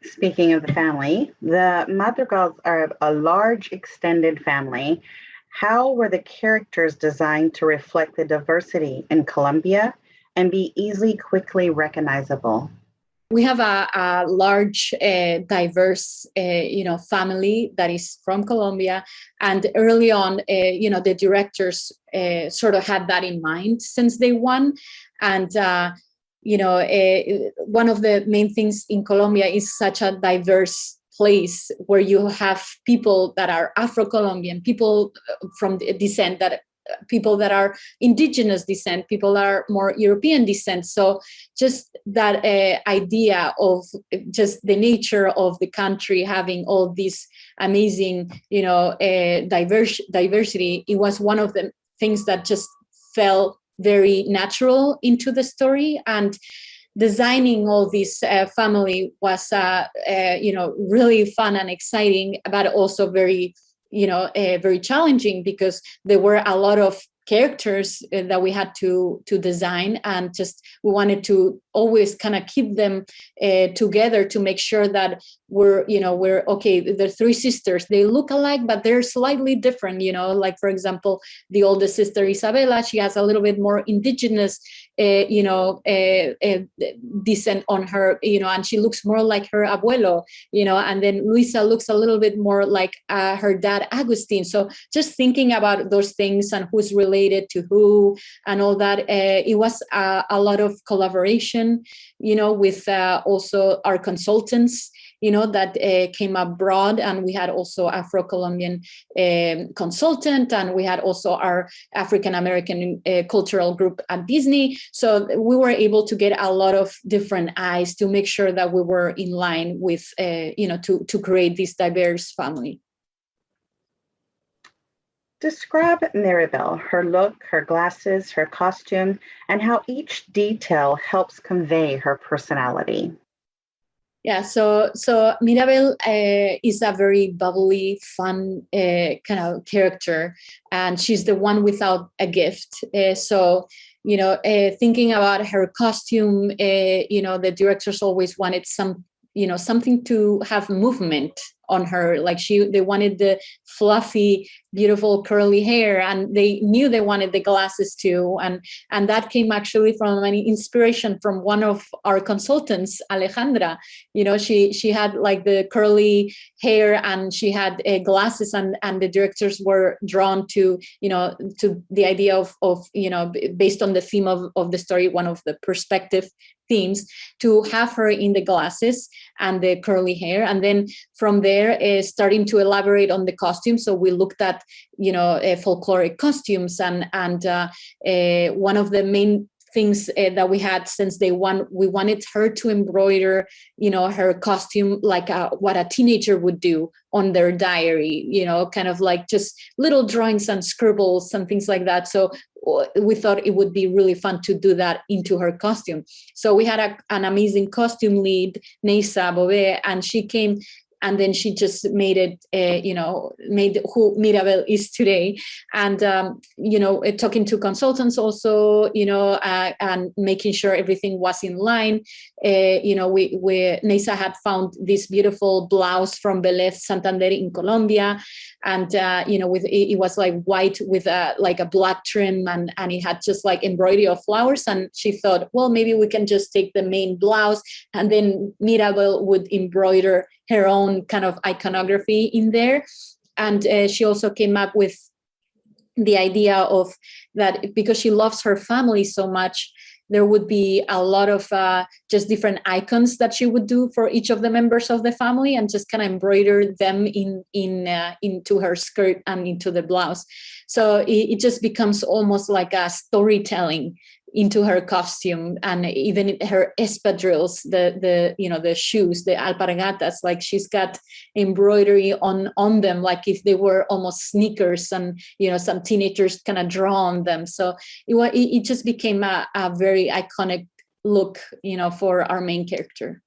Speaking of the family, the Madrigals are a large extended family. How were the characters designed to reflect the diversity in Colombia and be easily, quickly recognizable? We have a large, diverse, family that is from Colombia. And early on, the directors sort of had that in mind since day one. And, one of the main things in Colombia is such a diverse place where you have people that are Afro-Colombian, people from the descent that people that are indigenous descent, people that are more European descent. So just that idea of just the nature of the country having all this amazing, diversity, it was one of the things that just fell very natural into the story. And designing all this family was, really fun and exciting, but also very very challenging because there were a lot of characters that we had to design, and just we wanted to always kind of keep them together to make sure that we're okay. The three sisters, they look alike, but they're slightly different, like for example, the oldest sister Isabella, she has a little bit more indigenous descent on her, and she looks more like her abuelo, and then Luisa looks a little bit more like her dad Agustin. So just thinking about those things and who's related to who and all that, it was a lot of collaboration, with also our consultants, that came abroad, and we had also Afro-Colombian consultant, and we had also our African-American cultural group at Disney. So we were able to get a lot of different eyes to make sure that we were in line with, to create this diverse family. Describe Mirabel, her look, her glasses, her costume, and how each detail helps convey her personality. Yeah, so Mirabel is a very bubbly, fun kind of character, and she's the one without a gift. Thinking about her costume, the directors always wanted something to have movement on her. Like they wanted the fluffy, beautiful curly hair, and they knew they wanted the glasses too. And that came actually from an inspiration from one of our consultants, Alejandra. She had like the curly hair, and she had glasses, and the directors were drawn to the idea of based on the theme of the story, one of the perspective themes, to have her in the glasses and the curly hair. And then from there, starting to elaborate on the costume. So we looked at, folkloric costumes, and one of the main things that we had since day one, we wanted her to embroider, her costume like what a teenager would do on their diary, kind of like just little drawings and scribbles and things like that. So we thought it would be really fun to do that into her costume. So we had an amazing costume lead, Lorelay Bove, and she came, and then she just made it, made who Mirabel is today. And, talking to consultants also, and making sure everything was in line. Neisa had found this beautiful blouse from Belez Santander in Colombia. And, it was like white with a black trim, and it had just like embroidery of flowers. And she thought, well, maybe we can just take the main blouse, and then Mirabel would embroider her own kind of iconography in there. And she also came up with the idea of that, because she loves her family so much, there would be a lot of just different icons that she would do for each of the members of the family, and just kind of embroider them into her skirt and into the blouse. So it just becomes almost like a storytelling into her costume, and even her espadrilles, the shoes, the alpargatas, like she's got embroidery on them, like if they were almost sneakers, and some teenagers kind of draw on them. So it just became a very iconic look, for our main character.